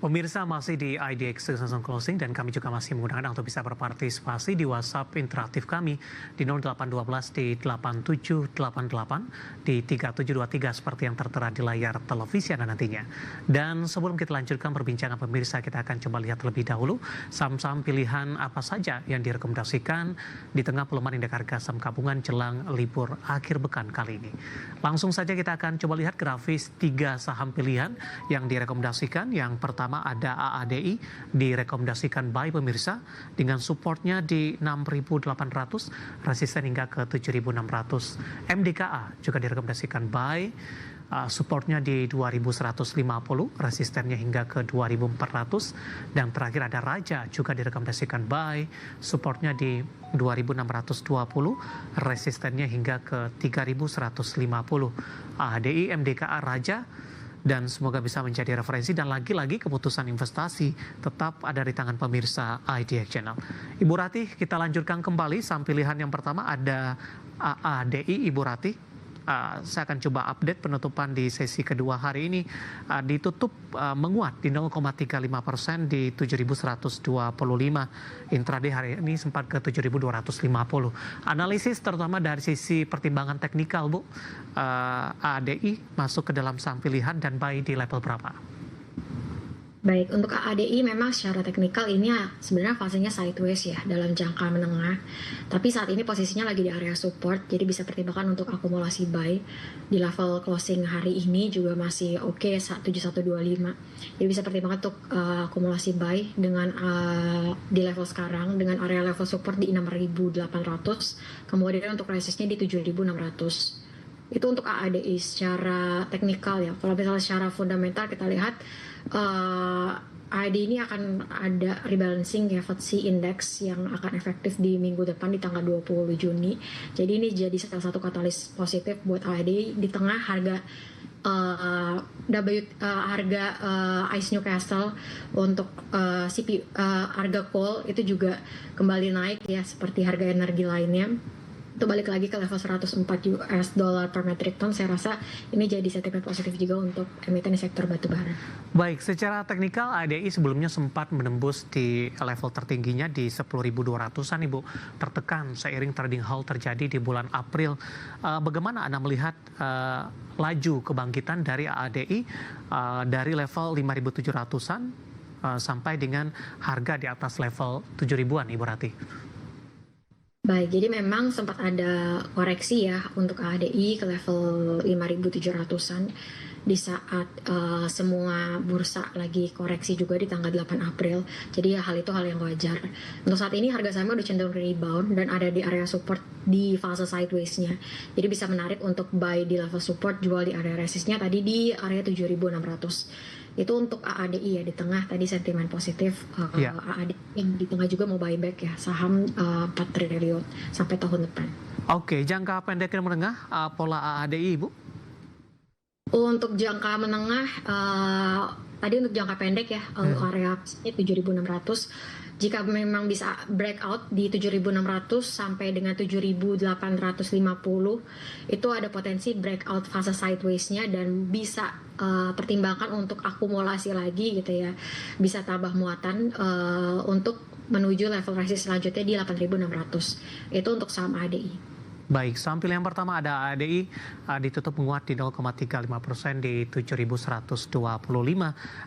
Pemirsa masih di IDX Season Closing dan kami juga masih menggunakan untuk bisa berpartisipasi di WhatsApp interaktif kami di 0812 di 8788 di 3723 seperti yang tertera di layar televisi Anda nantinya. Dan sebelum kita lanjutkan perbincangan pemirsa, kita akan coba lihat terlebih dahulu saham-saham pilihan apa saja yang direkomendasikan di tengah pelemahan indeks harga saham gabungan jelang libur akhir pekan kali ini. Langsung saja kita akan coba lihat grafis 3 saham pilihan yang direkomendasikan. Yang pertama ada AADI direkomendasikan buy pemirsa dengan supportnya di 6.800, resisten hingga ke 7.600. MDKA juga direkomendasikan buy, supportnya di 2.150, resistennya hingga ke 2.400. Dan terakhir ada Raja juga direkomendasikan buy, supportnya di 2.620, resistennya hingga ke 3.150. AADI, MDKA, Raja, dan semoga bisa menjadi referensi dan lagi-lagi keputusan investasi tetap ada di tangan pemirsa IDX Channel. Ibu Ratih, kita lanjutkan kembali saham pilihan yang pertama ada AADI. Ibu Ratih, saya akan coba update penutupan di sesi kedua hari ini. Ditutup menguat di 0,35% di 7.125. Intraday hari ini sempat ke 7.250. Analisis terutama dari sisi pertimbangan teknikal, Bu. AADI masuk ke dalam saham pilihan dan buy di level berapa? Baik, untuk AADI memang secara teknikal ini sebenarnya fasenya sideways ya dalam jangka menengah. Tapi saat ini posisinya lagi di area support, jadi bisa pertimbangkan untuk akumulasi buy. Di level closing hari ini juga masih oke, 7125. Jadi bisa pertimbangkan untuk akumulasi buy dengan di level sekarang dengan area level support di 6.800, kemudian untuk resistnya di 7.600. Itu untuk AADI secara teknikal ya. Kalau misalnya secara fundamental kita lihat AAD ini akan ada rebalancing ya FTSE Index yang akan efektif di minggu depan di tanggal 20 Juni. Jadi ini jadi salah satu katalis positif buat AAD di tengah harga ICE Newcastle untuk harga coal itu juga kembali naik ya seperti harga energi lainnya. Itu balik lagi ke level 104 US dollar per metric ton. Saya rasa ini jadi sentimen positif juga untuk emiten di sektor batubara. Baik, secara teknikal ADI sebelumnya sempat menembus di level tertingginya di 10.200-an, Ibu. Tertekan seiring trading halt terjadi di bulan April. Bagaimana Anda melihat laju kebangkitan dari ADI dari level 5.700-an sampai dengan harga di atas level 7.000-an, Ibu Ratih? Baik, jadi memang sempat ada koreksi ya untuk ADI ke level 5.700-an di saat semua bursa lagi koreksi juga di tanggal 8 April. Jadi hal itu hal yang wajar. Untuk saat ini harga sahamnya udah cenderung rebound dan ada di area support di fase sideways-nya. Jadi bisa menarik untuk buy di level support, jual di area resistnya tadi di area 7.600. Itu untuk AADI ya, di tengah tadi sentimen positif AADI yang di tengah juga mau buyback ya saham 4 triliun sampai tahun depan. Oke, jangka pendek dan menengah pola AADI, Ibu? Untuk jangka menengah tadi untuk jangka pendek ya area 7.600. Jika memang bisa breakout di 7.600 sampai dengan 7.850 itu ada potensi breakout fase sideways-nya dan bisa pertimbangkan untuk akumulasi lagi gitu ya, bisa tambah muatan untuk menuju level resist selanjutnya di 8.600. Itu untuk saham ADI. Baik, saham pilihan pertama ada ADI ditutup menguat di 0,35% di 7.125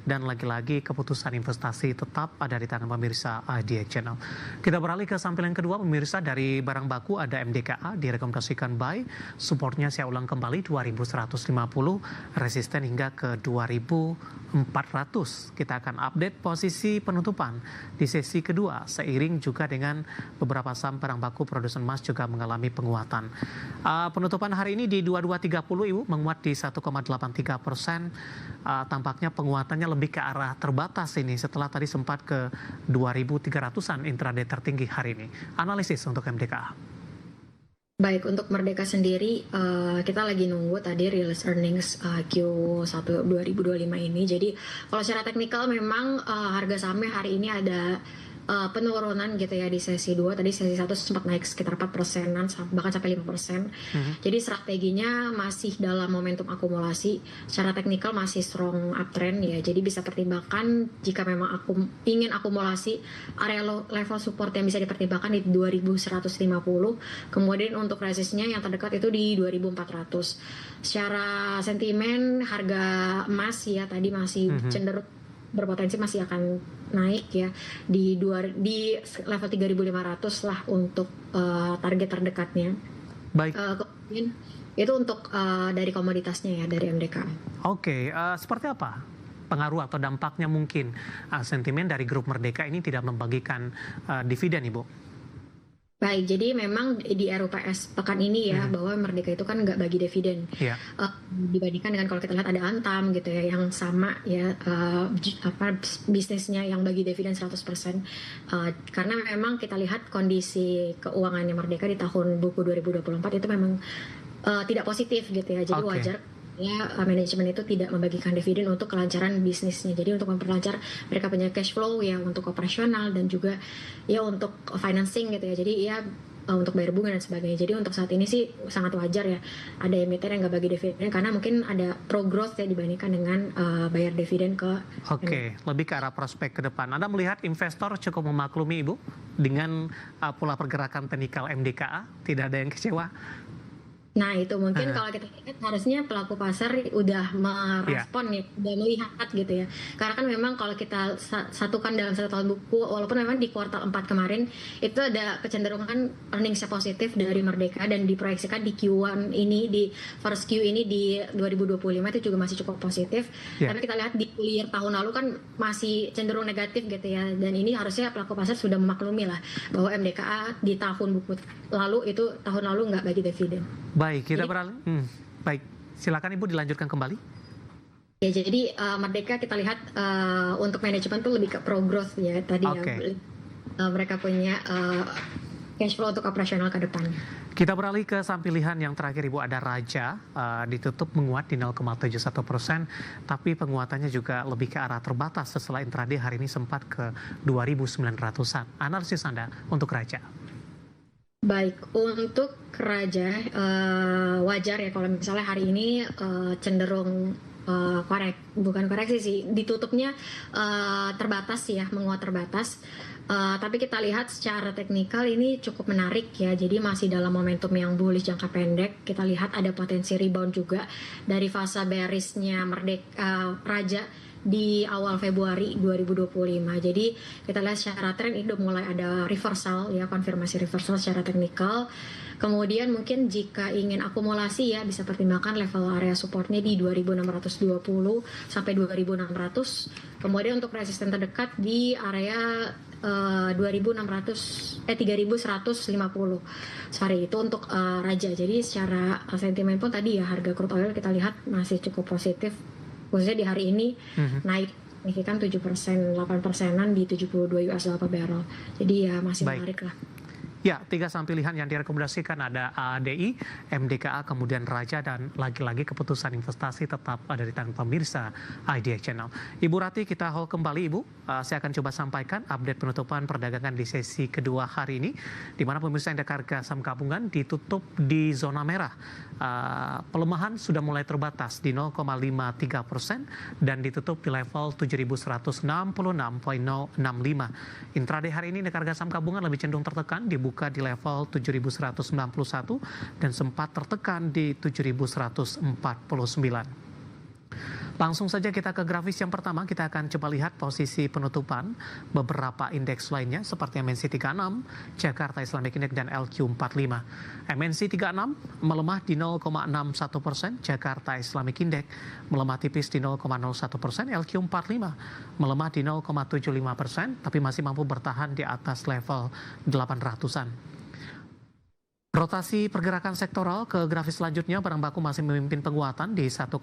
dan lagi-lagi keputusan investasi tetap ada di tangan pemirsa IDX Channel. Kita beralih ke saham pilihan kedua pemirsa. Dari barang baku ada MDKA direkomendasikan buy, supportnya saya ulang kembali 2.150, resisten hingga ke 2.400. Kita akan update posisi penutupan di sesi kedua seiring juga dengan beberapa saham barang baku produsen emas juga mengalami penguatan. Penutupan hari ini di 2230, Ibu, menguat di 1,83%. Tampaknya penguatannya lebih ke arah terbatas ini setelah tadi sempat ke 2.300-an intraday tertinggi hari ini. Analisis untuk MDKA. Baik, untuk Merdeka sendiri kita lagi nunggu tadi rilis earnings Q1 2025 ini. Jadi kalau secara teknikal memang harga sahamnya hari ini ada penurunan gitu ya di sesi 2. Tadi sesi 1 sempat naik sekitar 4%-an, bahkan sampai 5%. Jadi strateginya masih dalam momentum akumulasi. Secara teknikal masih strong uptrend ya. Jadi bisa pertimbangkan jika memang aku ingin akumulasi, area level support yang bisa dipertimbangkan di 2150. Kemudian untuk resistnya yang terdekat itu di 2400. Secara sentimen harga emas ya tadi masih cenderung berpotensi masih akan naik ya di level 3.500 lah untuk target terdekatnya. Baik. Kemudian itu untuk dari komoditasnya ya, dari MDK. Oke, seperti apa pengaruh atau dampaknya mungkin sentimen dari grup Merdeka ini tidak membagikan dividen, Ibu? Baik, jadi memang di RUPS pekan ini ya bahwa Merdeka itu kan nggak bagi dividen. Dibandingkan dengan kalau kita lihat ada Antam gitu ya yang sama ya bisnisnya yang bagi dividen 100%. Karena memang kita lihat kondisi keuangannya Merdeka di tahun buku 2024 itu memang tidak positif gitu ya. Jadi wajar ya manajemen itu tidak membagikan dividen untuk kelancaran bisnisnya. Jadi untuk memperlancar mereka punya cash flow ya untuk operasional dan juga ya untuk financing gitu ya. Jadi ya untuk bayar bunga dan sebagainya. Jadi untuk saat ini sih sangat wajar ya ada emiten yang nggak bagi dividen karena mungkin ada pro growth ya dibandingkan dengan bayar dividen ke. Oke, lebih ke arah prospek ke depan. Anda melihat investor cukup memaklumi, Ibu, dengan pola pergerakan teknikal MDKA, tidak ada yang kecewa? Nah itu mungkin kalau kita lihat harusnya pelaku pasar udah merespon ya, udah melihat gitu ya. Karena kan memang kalau kita satukan dalam 1 tahun buku, walaupun memang di kuartal 4 kemarin itu ada kecenderungan earningsnya positif dari Merdeka dan diproyeksikan di Q1 ini, di first Q ini di 2025 itu juga masih cukup positif. Tapi kita lihat di full year tahun lalu kan masih cenderung negatif gitu ya. Dan ini harusnya pelaku pasar sudah memaklumi lah bahwa MDKA di tahun buku lalu itu tahun lalu nggak bagi dividen. Baik, kita beralih. Baik, silakan Ibu dilanjutkan kembali. Ya, jadi Merdeka kita lihat untuk manajemen tuh lebih ke pro growth ya tadi ya. Mereka punya cash flow untuk operasional ke depan. Kita beralih ke saham pilihan yang terakhir, Ibu, ada Raja, ditutup menguat di 0,71%, tapi penguatannya juga lebih ke arah terbatas setelah intraday hari ini sempat ke 2.900-an. Analisis Anda untuk Raja? Baik, untuk Raja wajar ya kalau misalnya hari ini cenderung bukan koreksi sih, ditutupnya terbatas ya, menguat terbatas. Tapi kita lihat secara teknikal ini cukup menarik ya, jadi masih dalam momentum yang bullish jangka pendek. Kita lihat ada potensi rebound juga dari fase bearishnya Raja di awal Februari 2025. Jadi kita lihat secara tren ini udah mulai ada reversal ya, konfirmasi reversal secara teknikal. Kemudian mungkin jika ingin akumulasi ya bisa pertimbangkan level area supportnya di 2620 sampai 2600. Kemudian untuk resisten terdekat di area 3150. Sorry, itu untuk Raja. Jadi secara sentimen pun tadi ya harga crude oil kita lihat masih cukup positif. Khususnya di hari ini naik signifikan 7%, 8%-an di 72 US dollar per barrel. Jadi ya masih menarik lah. Ya, 3 saham pilihan yang direkomendasikan ada ADI, MDKA, kemudian Raja, dan lagi-lagi keputusan investasi tetap ada di tangan pemirsa IDX Channel. Ibu Rati, kita hold kembali, Ibu. Saya akan coba sampaikan update penutupan perdagangan di sesi kedua hari ini, di mana pemirsa indeks harga saham gabungan ditutup di zona merah. Pelemahan sudah mulai terbatas di 0,53% dan ditutup di level 7.166,065. Intraday hari ini indeks harga saham gabungan lebih cenderung tertekan, dibuka di level 7.191 dan sempat tertekan di 7.149. Langsung saja kita ke grafis yang pertama, kita akan coba lihat posisi penutupan beberapa indeks lainnya seperti MNC 36, Jakarta Islamic Index, dan LQ45. MNC 36 melemah di 0,61%, Jakarta Islamic Index melemah tipis di 0,01%, LQ45 melemah di 0,75%, tapi masih mampu bertahan di atas level 800-an. Rotasi pergerakan sektoral ke grafis selanjutnya, barang baku masih memimpin penguatan di 1,19%,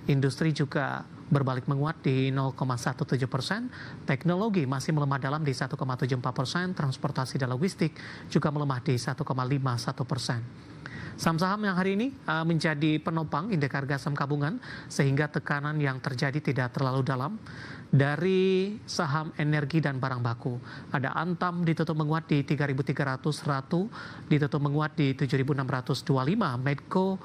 industri juga berbalik menguat di 0,17%, teknologi masih melemah dalam di 1,74%, transportasi dan logistik juga melemah di 1,51%. Saham-saham yang hari ini menjadi penopang indeks harga saham gabungan sehingga tekanan yang terjadi tidak terlalu dalam. Dari saham energi dan barang baku, ada Antam ditutup menguat di 3.300, Ratu ditutup menguat di 7.625, Medco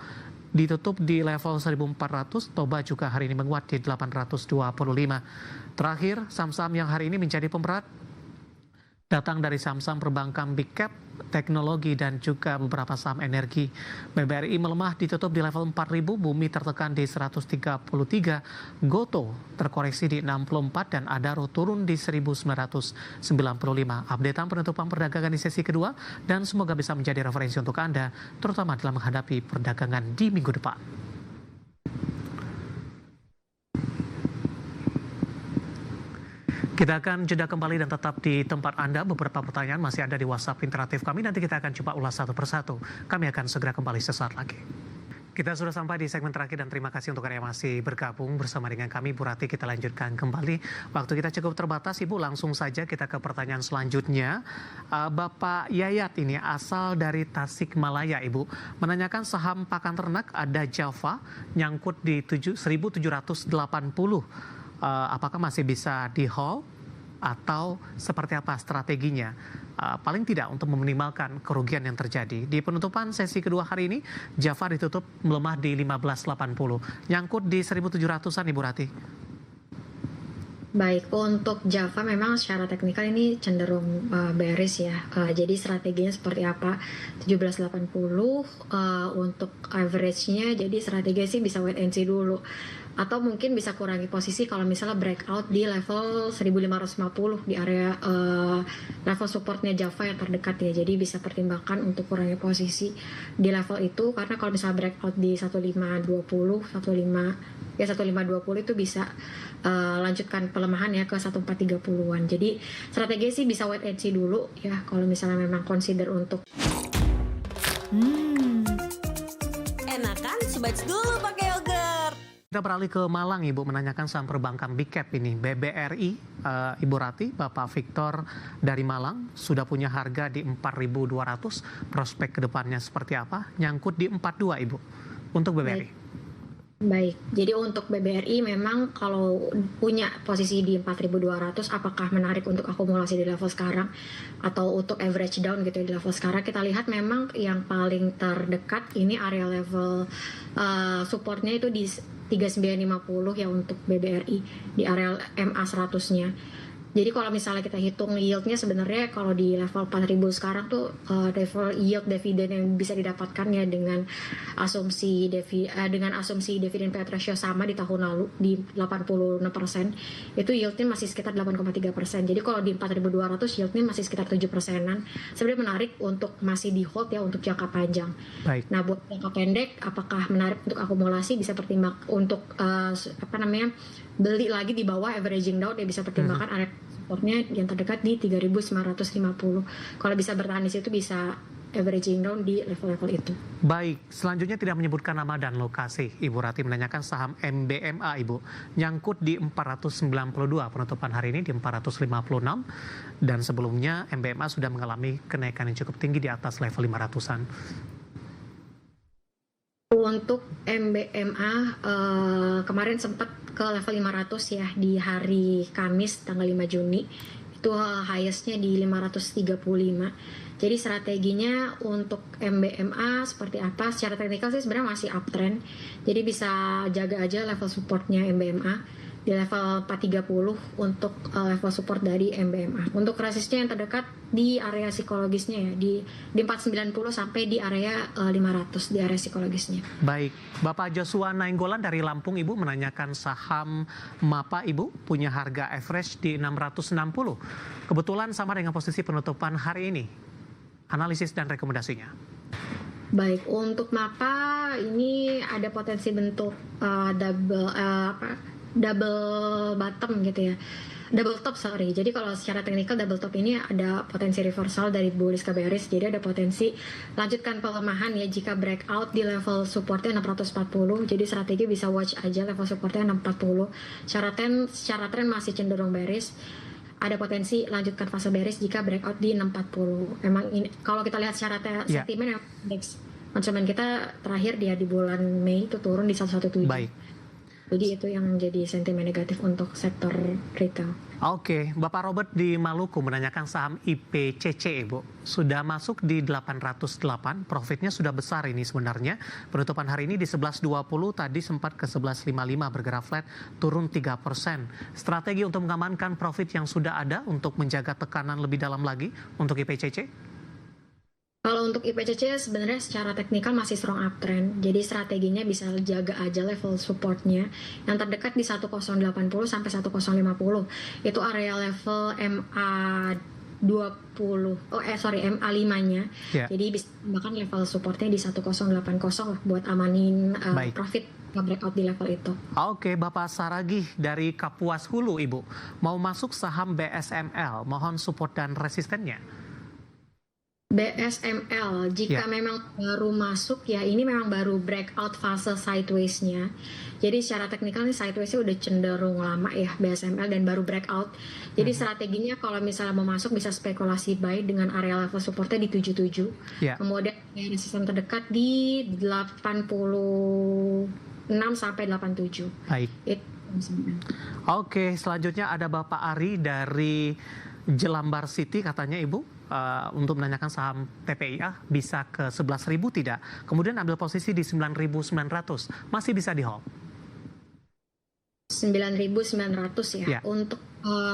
ditutup di level 1.400, Toba juga hari ini menguat di 825. Terakhir, saham-saham yang hari ini menjadi pemberat datang dari saham-saham perbankan big cap, teknologi, dan juga beberapa saham energi. BBRI melemah ditutup di level 4.000, Bumi tertekan di 133, Goto terkoreksi di 64, dan Adaro turun di 1.995. Updatean penutupan perdagangan di sesi kedua, dan semoga bisa menjadi referensi untuk Anda, terutama dalam menghadapi perdagangan di minggu depan. Kita akan jeda kembali dan tetap di tempat Anda. Beberapa pertanyaan masih ada di WhatsApp interaktif kami. Nanti kita akan coba ulas satu persatu. Kami akan segera kembali sesaat lagi. Kita sudah sampai di segmen terakhir dan terima kasih untuk Anda yang masih bergabung bersama dengan kami. Bu Rati, kita lanjutkan kembali. Waktu kita cukup terbatas, Ibu. Langsung saja kita ke pertanyaan selanjutnya. Bapak Yayat ini asal dari Tasikmalaya, Ibu. Menanyakan saham pakan ternak ada Java nyangkut di 1.780. Apakah masih bisa di hold atau seperti apa strateginya? Paling tidak untuk meminimalkan kerugian yang terjadi. Di penutupan sesi kedua hari ini, Java ditutup melemah di 1580. Nyangkut di 1.700-an, Ibu Rati. Baik, untuk Java memang secara teknikal ini cenderung bearish ya. Jadi strateginya seperti apa? 1780 untuk average-nya, jadi strategi sih bisa wait and see dulu. Atau mungkin bisa kurangi posisi kalau misalnya breakout di level 1550 di area level supportnya Java yang terdekat ya. Jadi bisa pertimbangkan untuk kurangi posisi di level itu, karena kalau misalnya breakout di 1520 itu bisa lanjutkan pelemahan ya ke 1430-an. Jadi strategi sih bisa wait and see dulu ya kalau misalnya memang consider untuk enakan sebatch dulu pakai yogurt. Kita beralih ke Malang, Ibu, menanyakan saham perbankan big cap ini. BBRI, Ibu Rati, Bapak Victor dari Malang, sudah punya harga di 4.200. Prospek kedepannya seperti apa? Nyangkut di 42, Ibu, untuk BBRI. Baik, jadi untuk BBRI memang kalau punya posisi di 4.200, apakah menarik untuk akumulasi di level sekarang atau untuk average down gitu di level sekarang? Kita lihat memang yang paling terdekat ini area level supportnya itu di 3950 ya untuk BBRI di area MA 100-nya. Jadi kalau misalnya kita hitung yieldnya sebenarnya kalau di level 4.000 sekarang tuh level yield dividen yang bisa didapatkan ya dengan asumsi dividen payout ratio sama di tahun lalu di 86%, itu yieldnya masih sekitar 8,3%. Jadi kalau di 4.200 yieldnya masih sekitar 7%-an. Sebenarnya menarik untuk masih di hold ya untuk jangka panjang. Baik. Nah buat jangka pendek apakah menarik untuk akumulasi, bisa pertimbang untuk beli lagi di bawah averaging down ya, bisa pertimbangkan area supportnya yang terdekat di 3.950. Kalau bisa bertahan di situ bisa averaging down di level-level itu. Baik, selanjutnya tidak menyebutkan nama dan lokasi. Ibu Rati menanyakan saham MBMA, Ibu. Nyangkut di 492, penutupan hari ini di 456. Dan sebelumnya MBMA sudah mengalami kenaikan yang cukup tinggi di atas level 500-an. Untuk MBMA kemarin sempat ke level 500 ya di hari Kamis tanggal 5 Juni. Itu highest-nya di 535. Jadi strateginya untuk MBMA seperti apa? Secara teknikal sih sebenarnya masih uptrend. Jadi bisa jaga aja level supportnya MBMA di level 430 untuk level support dari MBMA. Untuk resistnya yang terdekat di area psikologisnya ya, di 490 sampai di area 500 di area psikologisnya. Baik, Bapak Joshua Nainggolan dari Lampung, Ibu, menanyakan saham MAPA, Ibu, punya harga average di 660. Kebetulan sama dengan posisi penutupan hari ini. Analisis dan rekomendasinya. Baik, untuk MAPA ini ada potensi bentuk double bottom gitu ya. Double top, sorry. Jadi kalau secara teknikal double top ini ada potensi reversal dari bullish ke bearish. Jadi ada potensi lanjutkan pelemahan ya jika breakout di level supportnya 640. Jadi strategi bisa watch aja level supportnya 640. Secara tren masih cenderung bearish. Ada potensi lanjutkan fase bearish jika breakout di 640. Emang ini kalau kita lihat secara sentimen indeks konsumen kita terakhir dia di bulan Mei itu turun di 117. Baik. Jadi itu yang menjadi sentimen negatif untuk sektor retail. Oke, Bapak Robert di Maluku menanyakan saham IPCC, Ibu. Sudah masuk di 808, profitnya sudah besar ini sebenarnya. Penutupan hari ini di 11.20, tadi sempat ke 11.55 bergerak flat, turun 3%. Strategi untuk mengamankan profit yang sudah ada untuk menjaga tekanan lebih dalam lagi untuk IPCC? Kalau untuk IPCC sebenarnya secara teknikal masih strong uptrend. Jadi strateginya bisa jaga aja level supportnya yang terdekat di 1080 sampai 1050. Itu area level MA5-nya. Jadi bisa bahkan level supportnya di 1080 buat amanin profit breakout di level itu. Oke, Bapak Saragih dari Kapuas Hulu, Ibu. Mau masuk saham BSML, mohon support dan resistennya. BSML, jika memang baru masuk ya ini memang baru breakout fase sideways-nya. Jadi secara teknikal nih sideways-nya udah cenderung lama ya BSML dan baru breakout. Jadi strateginya kalau misalnya mau masuk bisa spekulasi buy dengan area level supportnya di 77. Kemudian resisten terdekat di 86 sampai 87. Baik. Oke, selanjutnya ada Bapak Ari dari Jelambar City katanya Ibu. Untuk menanyakan saham TPIA bisa ke 11.000 tidak? Kemudian ambil posisi di 9.900, masih bisa di hold? 9.900 ya. Untuk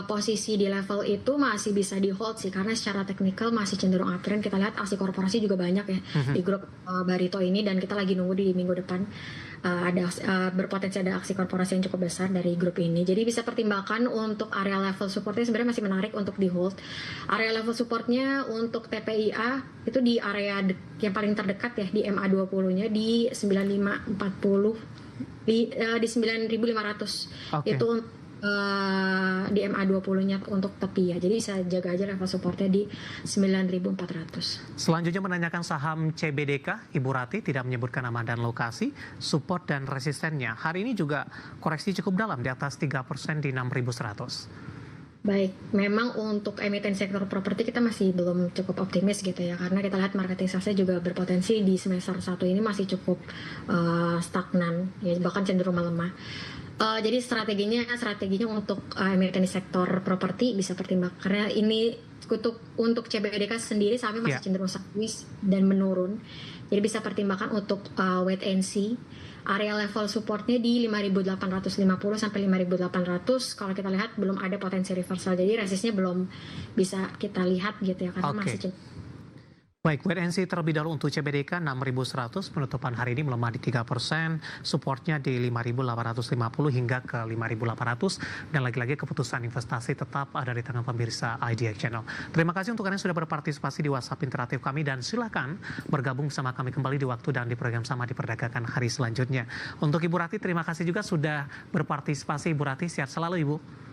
posisi di level itu masih bisa di hold sih karena secara teknikal masih cenderung uptrend. Kita lihat aksi korporasi juga banyak ya di grup Barito ini dan kita lagi nunggu di minggu depan berpotensi ada aksi korporasi yang cukup besar dari grup ini. Jadi bisa pertimbangkan untuk area level supportnya sebenarnya masih menarik untuk di hold. Area level supportnya untuk TPIA itu di area yang paling terdekat ya di MA20-nya di 9540 di 9.500. Itu di MA20-nya untuk tepi ya. Jadi bisa jaga aja level supportnya di 9.400. Selanjutnya menanyakan saham CBDK, Ibu Rati tidak menyebutkan nama dan lokasi, support dan resistennya. Hari ini juga koreksi cukup dalam di atas 3% di 6.100. Baik, memang untuk emiten sektor properti kita masih belum cukup optimis gitu ya, karena kita lihat marketing sales-nya juga berpotensi di semester 1 ini masih cukup stagnan, ya bahkan cenderung melemah. Jadi strateginya untuk emiten di sektor properti bisa pertimbangkan, karena ini untuk CBDK sendiri sahamnya masih cenderung sideways dan menurun. Jadi bisa pertimbangkan untuk wait and see. Area level supportnya di 5.850 sampai 5.800. Kalau kita lihat belum ada potensi reversal. Jadi resistnya belum bisa kita lihat gitu ya karena masih Baik, wait and see terlebih dahulu untuk CBDK 6.100, penutupan hari ini melemah di 3%, supportnya di 5.850 hingga ke 5.800, dan lagi-lagi keputusan investasi tetap ada di tangan pemirsa IDX Channel. Terima kasih untuk kalian yang sudah berpartisipasi di WhatsApp interaktif kami, dan silakan bergabung bersama kami kembali di waktu dan di program sama di perdagangan hari selanjutnya. Untuk Ibu Rati, terima kasih juga sudah berpartisipasi. Ibu Rati, sehat selalu Ibu.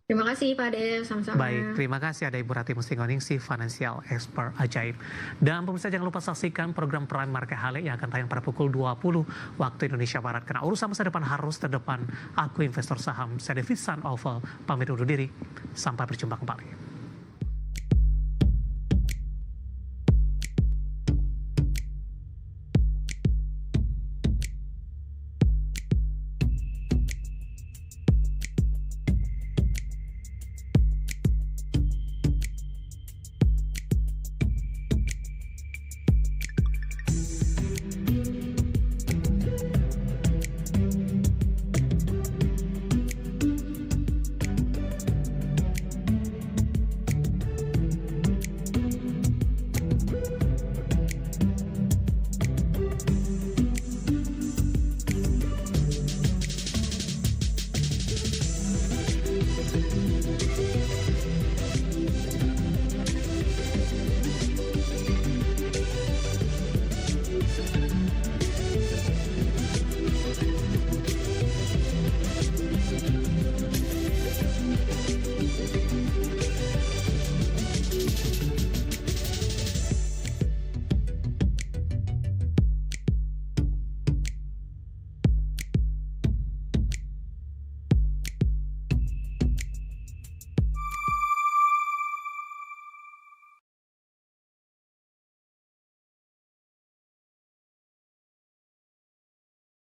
Terima kasih Pak Dev, sama-sama. Baik, terima kasih ada Ibu Rati Mustinggoningsih, Financial Expert Ajaib. Dan pemirsa jangan lupa saksikan program Prime Market Hale yang akan tayang pada pukul 20 waktu Indonesia Barat. Karena urusan masa depan harus terdepan. Aku investor saham, saya David San Oval, pamit undur diri. Sampai berjumpa kembali.